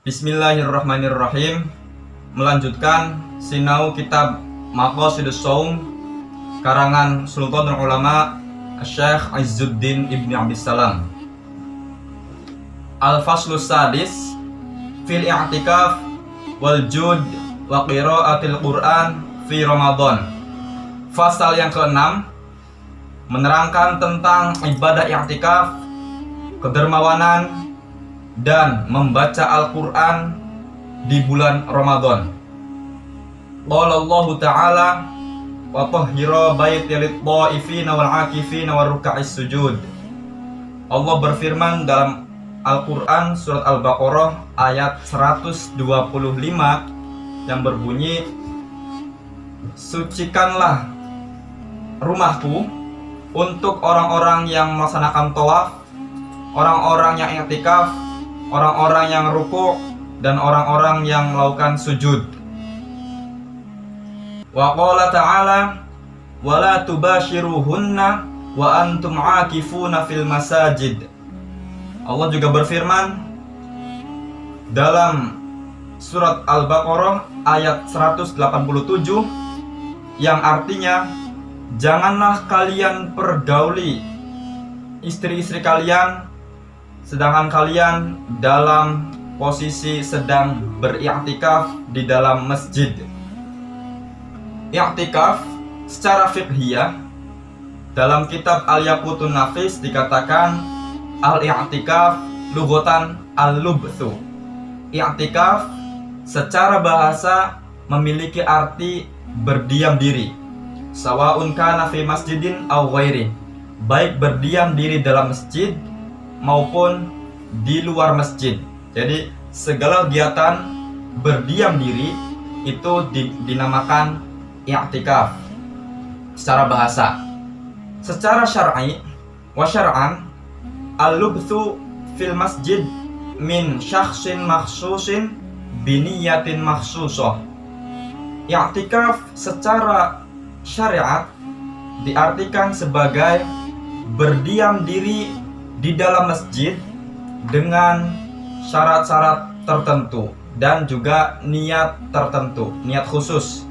Bismillahirrahmanirrahim. Melanjutkan sinau kitab Maqasidus Shaum karangan Sultanul Ulama Syekh Izzuddin Ibni Abdissalam. Al-Faslus Sadis fil i'tikaf wal jud wa qiraatil Qur'an fi Ramadan. Fasal yang ke-6 menerangkan tentang ibadah i'tikaf, kedermawanan dan membaca Al-Quran di bulan Ramadan. Qala Allah Ta'ala wa tahhira baiti lit-ta'ifina wal-'akifina war-ruk'is sujud. Allah berfirman dalam Al-Quran surat Al-Baqarah ayat 125 yang berbunyi, sucikanlah rumahku untuk orang-orang yang melaksanakan tawaf, orang-orang yang i'tikaf, orang-orang yang ruku' dan orang-orang yang melakukan sujud. Wa qala ta'ala wa la tubashiruhunna wa antum 'akifuna fil masajid. Allah juga berfirman dalam surat Al-Baqarah ayat 187 yang artinya, janganlah kalian pergauli istri-istri kalian sedangkan kalian dalam posisi sedang beriktikaf di dalam masjid. Iktikaf secara fiqhiyah dalam kitab Al-Yaqutun Nafis dikatakan al-i'tikaf lughatan al-lubthu. I'tikaf secara bahasa memiliki arti berdiam diri, sawaun kana fi masjidin aw ghairi, baik berdiam diri dalam masjid maupun di luar masjid. Jadi segala kegiatan berdiam diri itu dinamakan i'tikaf secara bahasa. Secara syar'i wa syar'an, al-lubthu fil masjid min syakhsin makhsusin biniyatin makhsusah. I'tikaf secara syariat diartikan sebagai berdiam diri di dalam masjid dengan syarat-syarat tertentu dan juga niat tertentu, niat khusus.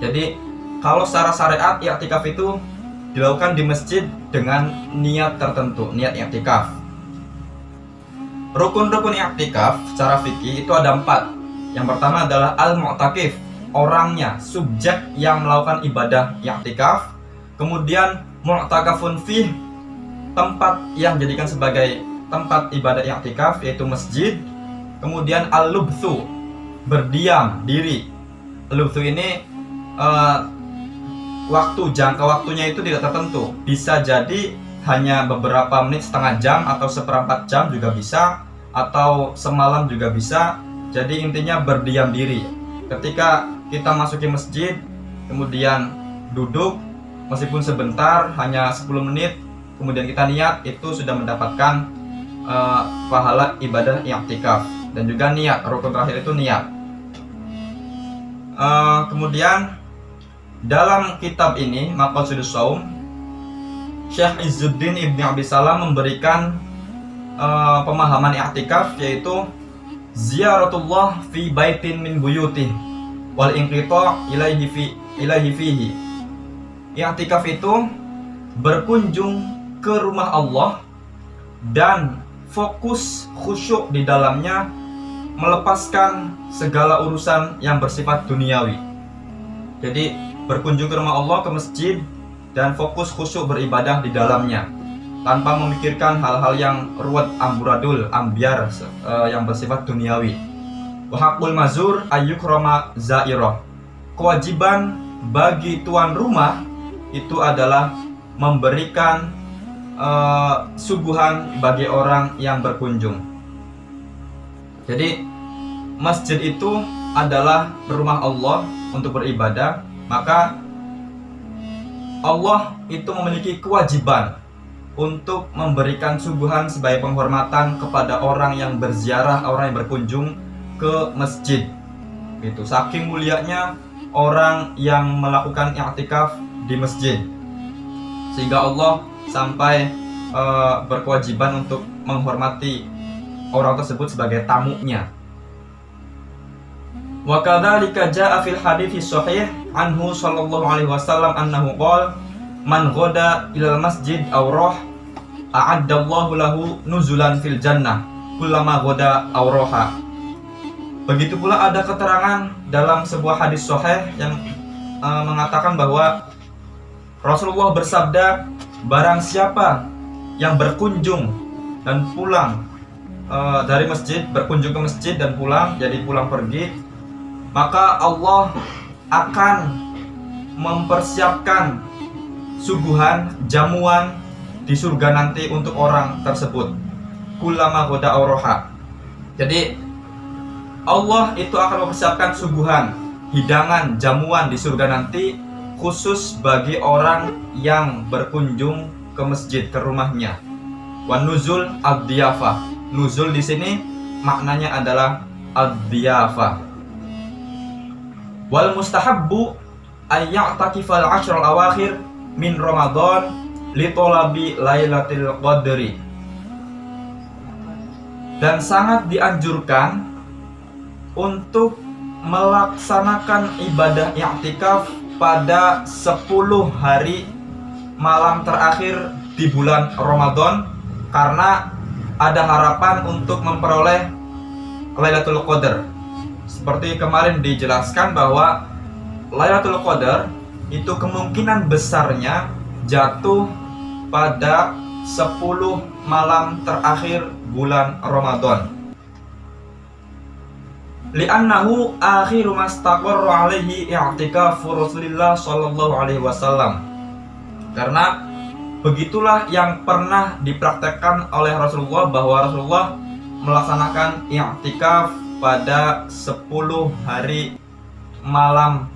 Jadi kalau secara syariat i'tikaf itu dilakukan di masjid dengan niat tertentu, niat i'tikaf. Rukun-rukun i'tikaf secara fikih itu ada 4. Yang pertama adalah al-mu'takif, orangnya, subjek yang melakukan ibadah i'tikaf. Kemudian mu'takafun fih, tempat yang dijadikan sebagai tempat ibadah i'tikaf yaitu masjid. Kemudian al-lubthu, berdiam diri. Lubthu ini jangka waktunya itu tidak tertentu, bisa jadi hanya beberapa menit, setengah jam atau seperempat jam juga bisa, atau semalam juga bisa. Jadi intinya berdiam diri. Ketika kita masuki masjid kemudian duduk meskipun sebentar, hanya 10 menit, kemudian kita niat, itu sudah mendapatkan pahala ibadah i'tikaf. Dan juga niat, rukun terakhir itu niat. Kemudian dalam kitab ini Maqasidus Shaum, Syekh Izzuddin Ibni Abdissalam memberikan pemahaman i'tikaf, yaitu ziyaratullah fi baitin min buyutih wal inqita' ilaihi fihi. I'tikaf itu berkunjung ke rumah Allah dan fokus khusyuk di dalamnya, melepaskan segala urusan yang bersifat duniawi. Jadi berkunjung ke rumah Allah, ke masjid, dan fokus khusyuk beribadah di dalamnya tanpa memikirkan hal-hal yang ruwet, amburadul, ambiar yang bersifat duniawi. Wa haqqul mazur ayyukrama zairah. Kewajiban bagi tuan rumah itu adalah memberikan suguhan bagi orang yang berkunjung. Jadi masjid itu adalah rumah Allah untuk beribadah, maka Allah itu memiliki kewajiban untuk memberikan suguhan sebagai penghormatan kepada orang yang berziarah, orang yang berkunjung ke masjid. Itu saking mulianya orang yang melakukan i'tikaf di masjid, sehingga Allah sampai berkewajiban untuk menghormati orang tersebut sebagai tamunya. Wa kadzalika jaa fil hadits shahih anhu sallallahu alaihi wasallam annahu qala man ghada ilal masjid aw rah a'addallahu lahu nuzulan fil jannah kullama ghada aw raha. Begitu pula ada keterangan dalam sebuah hadis sahih yang mengatakan bahwa Rasulullah bersabda, barang siapa yang berkunjung dan pulang dari masjid, berkunjung ke masjid dan pulang, jadi pulang pergi, maka Allah akan mempersiapkan suguhan, jamuan di surga nanti untuk orang tersebut. Kullama ghada aw raha. Jadi Allah itu akan mempersiapkan suguhan, hidangan, jamuan di surga nanti khusus bagi orang yang berkunjung ke masjid, ke rumahnya. Wan nuzul ad-diyafah. Nuzul di sini maknanya adalah ad-diyafah. Wal mustahabbu ay ya'takifal ashral awakhir min Ramadan li talabi lailatul qadri. Dan sangat dianjurkan untuk melaksanakan ibadah i'tikaf pada 10 hari malam terakhir di bulan Ramadan, karena ada harapan untuk memperoleh Lailatul Qadar. Seperti kemarin dijelaskan bahwa Lailatul Qadar itu kemungkinan besarnya jatuh pada 10 malam terakhir bulan Ramadan. Li'annahu akhiru mastaqarra alaihi i'tikafu Rasulillah sallallahu alaihi wasallam. Karena begitulah yang pernah dipraktekkan oleh Rasulullah, bahwa Rasulullah melaksanakan i'tikaf pada 10 hari malam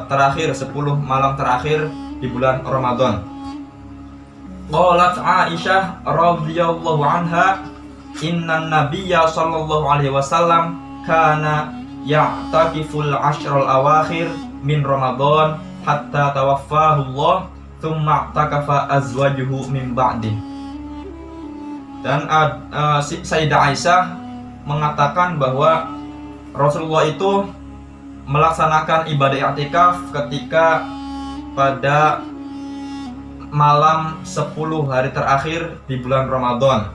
terakhir, 10 malam terakhir di bulan Ramadan. Qalat Aisyah radhiyallahu anha, innan nabiyya sallallahu alaihi wasallam kana ya'takiful ashral awakhir min Ramadan hatta tawaffahu Allah thumma i'takafa azwajuhu min ba'di. Dan Sayyidah Aisyah mengatakan bahwa Rasulullah itu melaksanakan ibadah i'tikaf ketika pada malam 10 hari terakhir di bulan Ramadan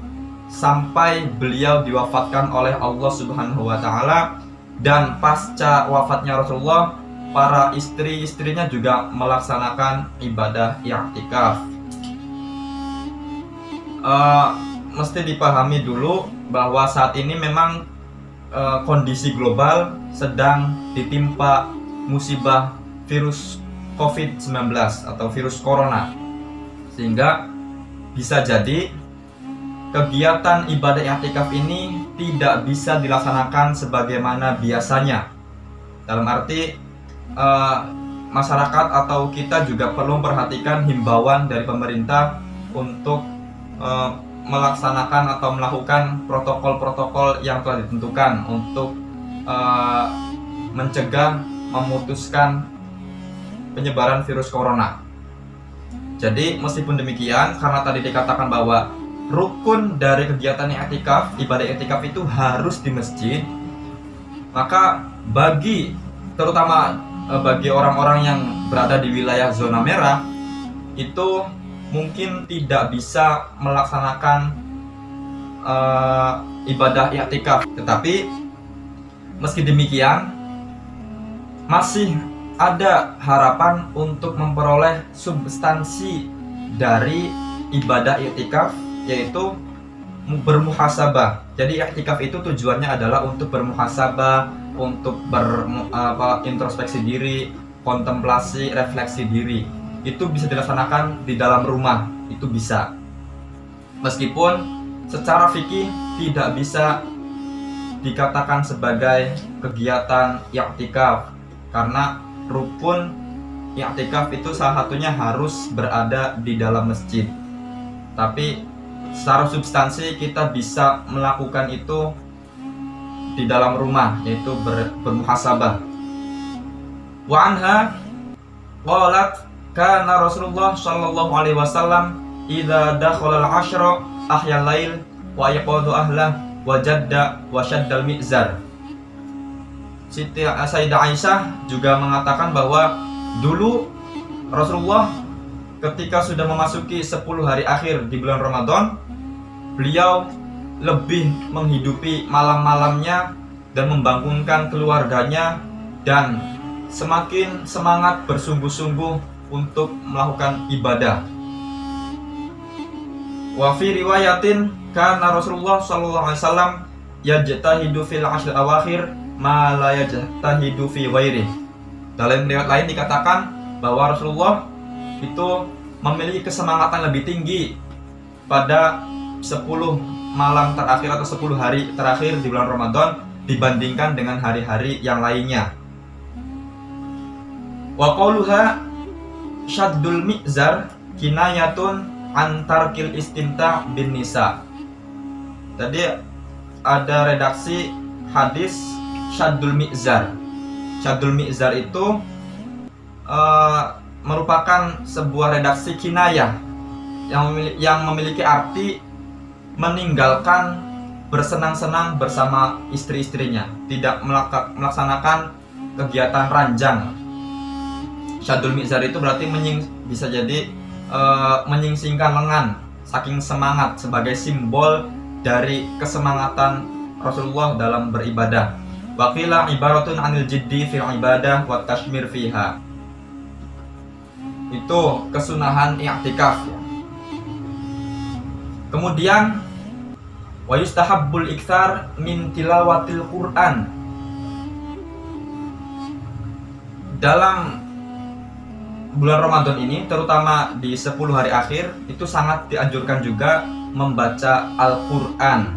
sampai beliau diwafatkan oleh Allah Subhanahu wa taala. Dan pasca wafatnya Rasulullah, para istri-istrinya juga melaksanakan ibadah i'tikaf. Mesti dipahami dulu bahwa saat ini memang kondisi global sedang ditimpa musibah virus COVID-19 atau virus corona, sehingga bisa jadi kegiatan ibadah i'tikaf ini tidak bisa dilaksanakan sebagaimana biasanya. Dalam arti masyarakat atau kita juga perlu memperhatikan himbauan dari pemerintah untuk melaksanakan atau melakukan protokol-protokol yang telah ditentukan untuk mencegah, memutuskan penyebaran virus corona. Jadi meskipun demikian, karena tadi dikatakan bahwa rukun dari kegiatan i'tikaf, ibadah i'tikaf itu harus di masjid, maka terutama bagi orang-orang yang berada di wilayah zona merah itu mungkin tidak bisa melaksanakan ibadah i'tikaf. Tetapi meski demikian masih ada harapan untuk memperoleh substansi dari ibadah i'tikaf, yaitu bermuhasabah. Jadi i'tikaf itu tujuannya adalah untuk bermuhasabah, untuk introspeksi diri, kontemplasi, refleksi diri. Itu bisa dilaksanakan di dalam rumah, itu bisa. Meskipun secara fikih tidak bisa dikatakan sebagai kegiatan i'tikaf, karena rukun i'tikaf itu salah satunya harus berada di dalam masjid. Tapi secara substansi kita bisa melakukan itu di dalam rumah, yaitu bermuhasabah. Wa anha qalat kana Rasulullah sallallahu alaihi wasallam idza dakhala al-'ashra ahya al-lail wa yaqadu ahlah wa jadda wa shadda al-mi'zar. Siti Sayyidah Aisyah juga mengatakan bahwa dulu Rasulullah ketika sudah memasuki 10 hari akhir di bulan Ramadan, beliau lebih menghidupi malam-malamnya dan membangunkan keluarganya dan semakin semangat bersungguh-sungguh untuk melakukan ibadah. Wa fi riwayatin kana Rasulullah sallallahu alaihi wasallam yajtahidu fil ashr awakhir ma la yajtahidu fi ghairi. Dalam riwayat lain dikatakan bahwa Rasulullah itu memiliki kesemangatan lebih tinggi pada 10 malam terakhir atau 10 hari terakhir di bulan Ramadan dibandingkan dengan hari-hari yang lainnya. Wa qauluha syaddul mi'zar kinayatun antarkil istimta bin nisa. Tadi ada redaksi hadis syaddul mi'zar. Syaddul mi'zar itu merupakan sebuah redaksi kinayah yang memiliki arti meninggalkan bersenang-senang bersama istri-istrinya, tidak melaksanakan kegiatan ranjang. Syaddul mi'zar itu berarti bisa jadi menyingsingkan lengan saking semangat, sebagai simbol dari kesemangatan Rasulullah dalam beribadah. Wa qila ibaratun anil jiddi fil ibadah wa tashmir fiha. Itu kesunahan i'tikaf. Kemudian wa yustahabbul iktsar min tilawatil Qur'an. Dalam bulan Ramadan ini, terutama di 10 hari akhir, itu sangat dianjurkan juga membaca Al-Quran.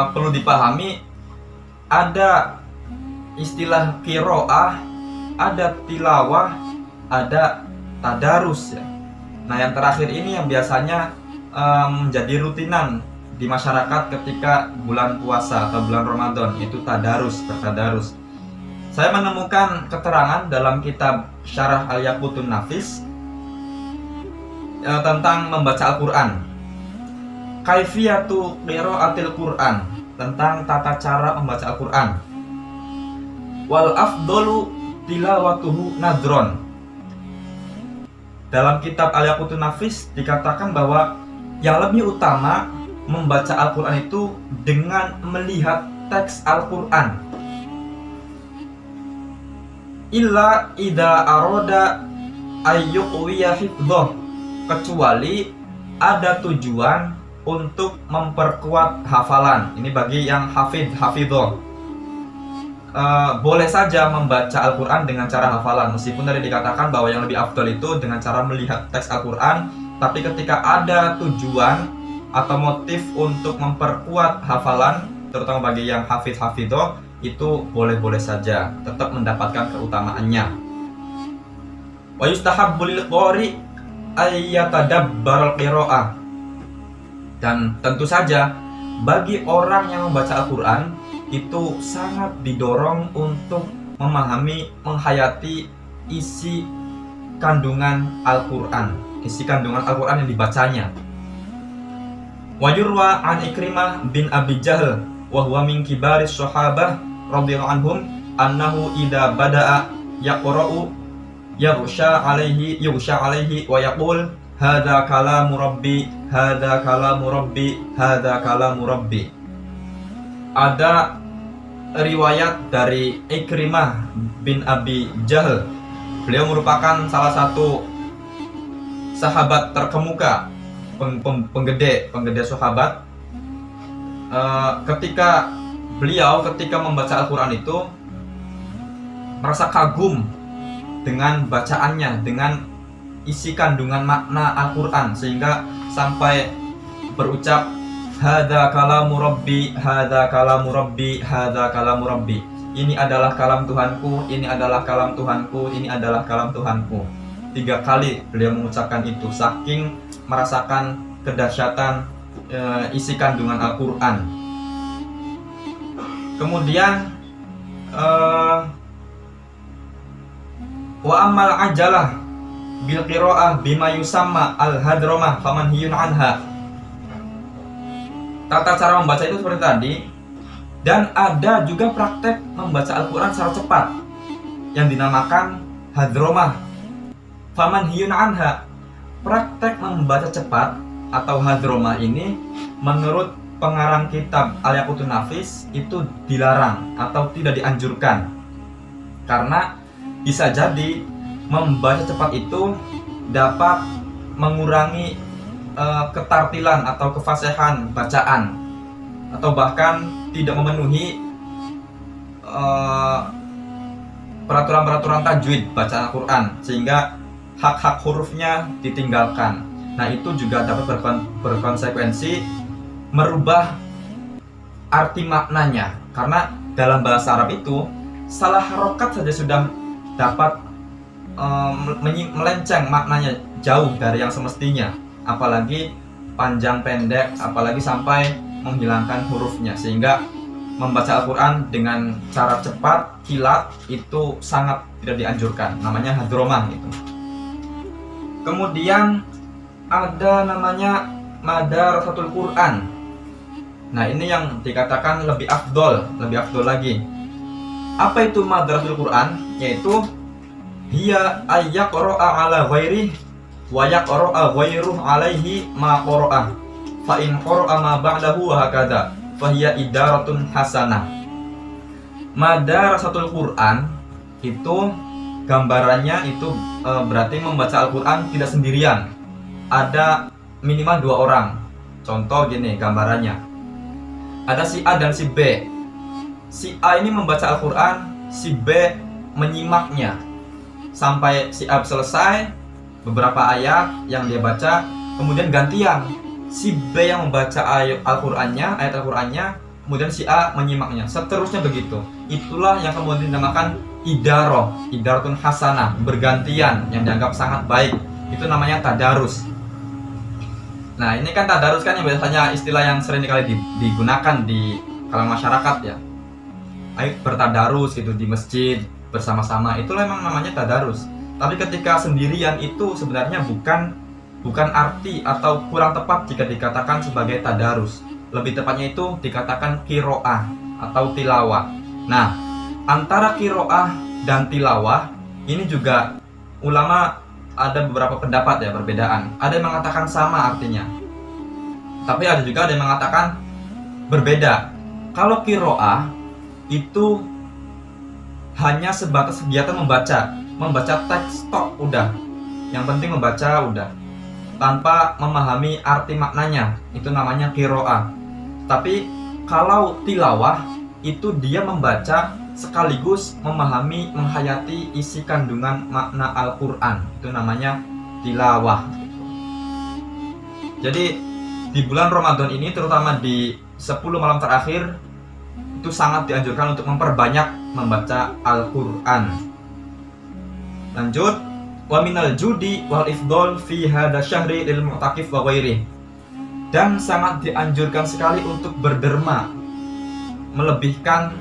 Perlu dipahami, ada istilah qiraah, ada tilawah, ada tadarus ya. Nah, yang terakhir ini yang biasanya menjadi rutinan di masyarakat ketika bulan puasa atau bulan Ramadan, itu tadarus, bertadarus. Saya menemukan keterangan dalam kitab Syarah Al-Yaqutun Nafis tentang membaca Al-Quran. Kaifiyatu qiraatil Quran, tentang tata cara membaca Al-Quran. Wal afdolu tilawatuhu nadron. Dalam kitab Al-Yaqutun Nafis dikatakan bahwa yang lebih utama membaca Al-Quran itu dengan melihat teks Al-Quran. Illa idza aroda ayyuqwiya hifdhah, kecuali ada tujuan untuk memperkuat hafalan. Ini bagi yang hafidhoh. Boleh saja membaca Al-Quran dengan cara hafalan, meskipun tadi dikatakan bahwa yang lebih afdal itu dengan cara melihat teks Al-Quran. Tapi ketika ada tujuan atau motif untuk memperkuat hafalan, terutama bagi yang hafidhoh, itu boleh-boleh saja, tetap mendapatkan keutamaannya. Wa yustahabbu lil qari ayyatadabbaral qiraah. Dan tentu saja bagi orang yang membaca Al-Quran itu sangat didorong untuk memahami, menghayati isi kandungan Al-Quran, isi kandungan Al-Quran yang dibacanya. Wa yurwa an Ikrimah bin Abi Jahl wa huwa min kibaris sahabah radhiyallahu anhum annahu idza bada'a yaqra'u yughsha alaihi wa yaqul hadza kalamu rabbi, hadza kalamu rabbi, hadza kalamu rabbi. Ada riwayat dari Ikrimah bin Abi Jahl. Beliau merupakan salah satu sahabat terkemuka, penggede sahabat. Ketika membaca Al-Quran itu merasa kagum dengan bacaannya, dengan isi kandungan makna Al-Quran, sehingga sampai berucap hadza kalamu rabbi, hadza kalamu rabbi, hadza kalamu rabbi. Ini adalah kalam Tuhanku, ini adalah kalam Tuhanku, ini adalah kalam Tuhanku. 3 kali beliau mengucapkan itu, saking merasakan kedahsyatan isi kandungan Al-Quran. Kemudian wa ammal ajalah bil qiraah bima yusamma al-hadramah famanhiyun anha. Tata cara membaca itu seperti tadi. Dan ada juga praktek membaca Al-Quran secara cepat yang dinamakan hadromah. Faman hiyun anha. Praktek membaca cepat atau hadromah ini menurut pengarang kitab Al-Yaqutun Nafis itu dilarang atau tidak dianjurkan, karena bisa jadi membaca cepat itu dapat mengurangi ketartilan atau kefasihan bacaan, atau bahkan tidak memenuhi peraturan-peraturan tajwid bacaan Al-Quran, sehingga hak-hak hurufnya ditinggalkan. Nah, itu juga dapat berkonsekuensi merubah arti maknanya, karena dalam bahasa Arab itu salah harokat saja sudah dapat melenceng maknanya jauh dari yang semestinya, apalagi panjang pendek, apalagi sampai menghilangkan hurufnya, sehingga membaca Al-Quran dengan cara cepat, kilat, itu sangat tidak dianjurkan, namanya hadromah gitu. Kemudian ada namanya madarasatul Quran. Nah, ini yang dikatakan lebih afdol lagi. Apa itu madarasatul Quran? Yaitu hiya ayyaqra'a ala ghairihi wa yaqra'a ghairuhu alaihi ma qara'a fa in qara'a ma ba'dahu wa hakadha fa hiya idaratun hasanah. Madarasatul Quran itu gambarannya itu berarti membaca Al-Quran tidak sendirian, ada minimal 2 orang. Contoh gini gambarannya, ada si A dan si B. Si A ini membaca Al-Quran, si B menyimaknya sampai si A selesai beberapa ayat yang dia baca, kemudian gantian si B yang membaca ayat Al-Qurannya, kemudian si A menyimaknya, seterusnya begitu. Itulah yang kemudian dinamakan idaratun hasanah, bergantian, yang dianggap sangat baik. Itu namanya tadarus. Nah, ini kan tadarus kan yang biasanya istilah yang sering kali digunakan di kalangan masyarakat ya. Ayo bertadarus gitu di masjid bersama-sama, itulah memang namanya tadarus. Tapi ketika sendirian itu sebenarnya bukan arti atau kurang tepat jika dikatakan sebagai tadarus. Lebih tepatnya itu dikatakan qiraah atau tilawah. Nah, antara qiraah dan tilawah ini juga ulama ada beberapa pendapat ya, perbedaan. Ada yang mengatakan sama artinya, tapi ada juga ada yang mengatakan berbeda. Kalau qiraah itu hanya sebatas kegiatan membaca teks tok udah. Yang penting membaca udah, tanpa memahami arti maknanya, itu namanya qiraah. Tapi kalau tilawah itu dia membaca sekaligus memahami, menghayati isi kandungan makna Al-Quran, itu namanya tilawah. Jadi di bulan Ramadan ini, terutama di 10 malam terakhir, itu sangat dianjurkan untuk memperbanyak membaca Al-Quran. Lanjut, wa minal judi wal ifdol fi hadha syahri lil mu'takif wa ghairi. Dan sangat dianjurkan sekali untuk berderma, melebihkan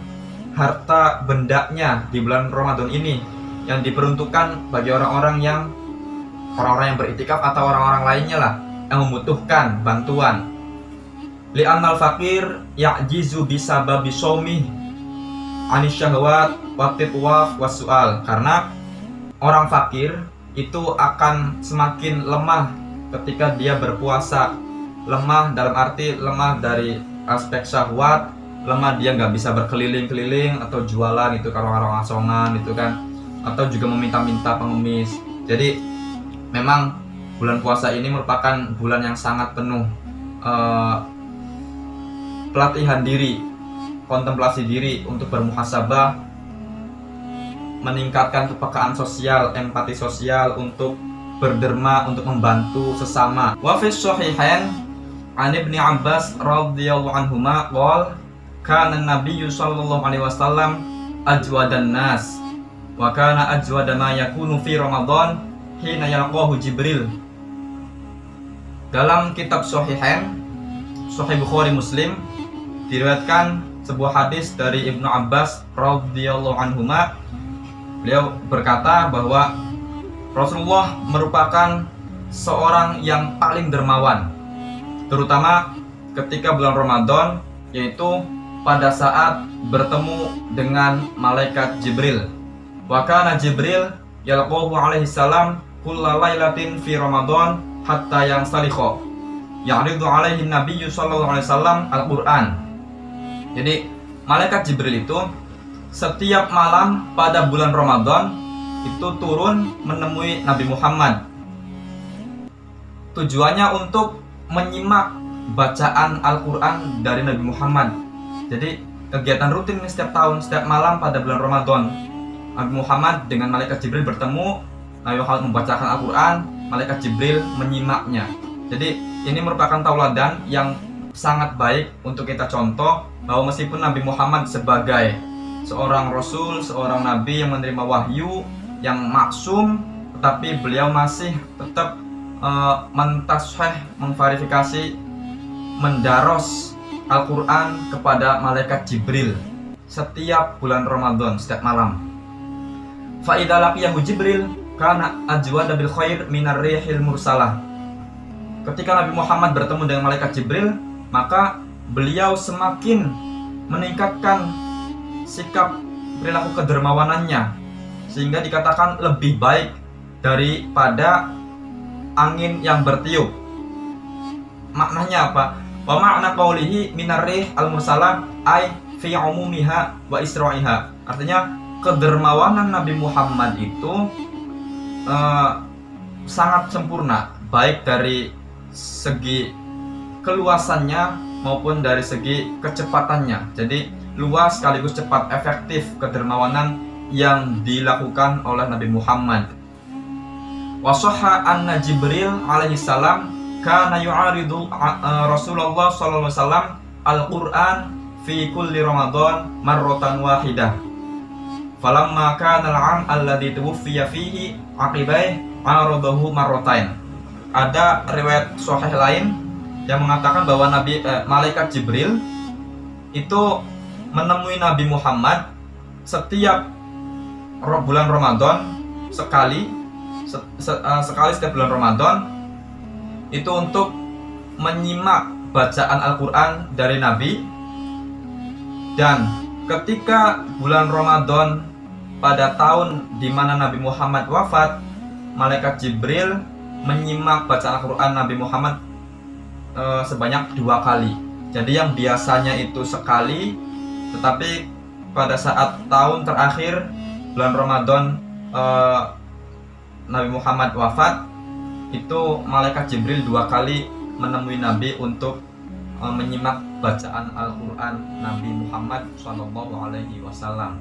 harta bendanya di bulan Ramadan ini, yang diperuntukkan bagi orang-orang yang beriktikaf atau orang-orang lainnya lah yang membutuhkan bantuan. Li'annal fakir ya'jizu bisababi shaumi anis syahwat wa titwaf wasu'al. Karena orang fakir itu akan semakin lemah ketika dia berpuasa. Lemah dalam arti lemah dari aspek syahwat, lemah dia nggak bisa berkeliling-keliling atau jualan itu kalau orang asongan itu kan, atau juga meminta-minta pengemis. Jadi memang bulan puasa ini merupakan bulan yang sangat penuh pelatihan diri, kontemplasi diri untuk bermuhasabah, meningkatkan kepekaan sosial, empati sosial, untuk berderma, untuk membantu sesama. Wa fi shahihain an Ibnu Abbas radhiyallahu anhuma qala kana Nabiyyu sallallahu alaihi wasallam ajwadan nas wa kana ajwada ma yakunu fi Ramadan hina yalqahu Jibril. Dalam kitab Shahihain, Sahih Bukhari Muslim, diriwayatkan sebuah hadis dari Ibnu Abbas radhiyallahu anhuma. Beliau berkata bahwa Rasulullah merupakan seorang yang paling dermawan, terutama ketika bulan Ramadan, yaitu pada saat bertemu dengan malaikat Jibril. Wa kana Jibril yalqahu alaihi salam kulla lailatin fi Ramadan hatta yang salikho ya'ridu alaihi nabiyyu sallallahu alaihi wasallam al-Qur'an. Jadi malaikat Jibril itu setiap malam pada bulan Ramadan itu turun menemui Nabi Muhammad. Tujuannya untuk menyimak bacaan Al-Quran dari Nabi Muhammad. Jadi kegiatan rutin ini setiap tahun, setiap malam pada bulan Ramadan, Nabi Muhammad dengan malaikat Jibril bertemu. Nabi Muhammad membacakan Al-Quran, malaikat Jibril menyimaknya. Jadi ini merupakan tauladan yang sangat baik untuk kita contoh, bahwa meskipun Nabi Muhammad sebagai seorang Rasul, seorang Nabi yang menerima wahyu, yang maksum, tetapi beliau masih tetap mentasheh, memverifikasi, mendaros Al-Quran kepada malaikat Jibril setiap bulan Ramadan, setiap malam. Fa idza laqiyahu Jibril kana ajwada bil khair minar rihil mursalah. Ketika Nabi Muhammad bertemu dengan malaikat Jibril, maka beliau semakin meningkatkan sikap perilaku kedermawanannya, sehingga dikatakan lebih baik daripada angin yang bertiup. Maknanya apa? Wa ma'na qaulihi minar rih al-mursalah ay fi umumiha wa isra'iha. Artinya kedermawanan Nabi Muhammad itu sangat sempurna, baik dari segi keluasannya maupun dari segi kecepatannya. Jadi luas sekaligus cepat, efektif kedermawanan yang dilakukan oleh Nabi Muhammad. Wa sahha anna Jibril alaihi salam kana yu'aridu Rasulullah sallallahu alaihi wasallam al-Qur'an fi kulli Ramadan marratan wahidah. Falamma kana al-'am alladhi tuwfiya fihi aqibai aradahu marratain. Ada riwayat sahih lain yang mengatakan bahwa malaikat Jibril itu menemui Nabi Muhammad setiap bulan Ramadan sekali setiap bulan Ramadan, itu untuk menyimak bacaan Al-Quran dari Nabi. Dan ketika bulan Ramadan pada tahun di mana Nabi Muhammad wafat, malaikat Jibril menyimak bacaan Al-Quran Nabi Muhammad sebanyak 2 kali. Jadi yang biasanya itu sekali, tetapi pada saat tahun terakhir bulan Ramadan Nabi Muhammad wafat, itu malaikat Jibril 2 kali menemui Nabi untuk menyimak bacaan Al-Quran Nabi Muhammad SAW.